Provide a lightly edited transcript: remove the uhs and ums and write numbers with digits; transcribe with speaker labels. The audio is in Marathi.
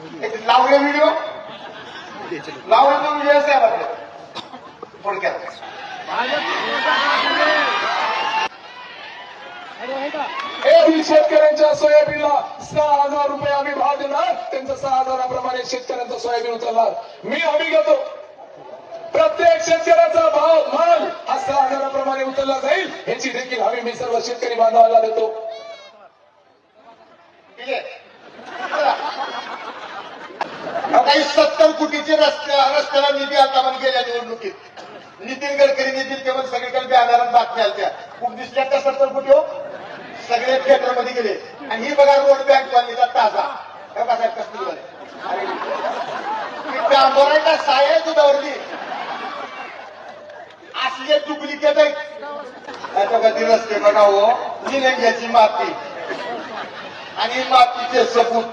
Speaker 1: लावले व्हिडिओ लावले तो व्हिडिओ साहेब थोडक्यात
Speaker 2: शेतकऱ्यांच्या सोयाबीनला 6,000 रुपये आम्ही भाव देणार. त्यांचं 6,000प्रमाणे शेतकऱ्यांचा सोयाबीन उचलणार. मी हमी घेतो प्रत्येक शेतकऱ्याचा भाव माल हा 6,000प्रमाणे उचलला जाईल. याची देखील हमी मी सर्व शेतकरी बांधवांना देतो.
Speaker 1: ठीक आहे. काही 70 कोटीचे रस्त्याला निधी आता पण गेल्या निवडणुकीत नितीन गडकरी निधी केवळ सगळीकडे बॅनरात बातम्या आल्या. खूप दिसल्या त्या 70 कोटी हो सगळे थिएटरमध्ये गेले. आणि ही बघा रोड बँक कॉलनीचा ताजा बघा साहेब कसं झालं. डांबोरा का साय दुधावरती असले डुप्लिकेट आहेत. त्याच्या कधी रस्ते बघा हो निलंग्याची माती आणि मातीचे सबूत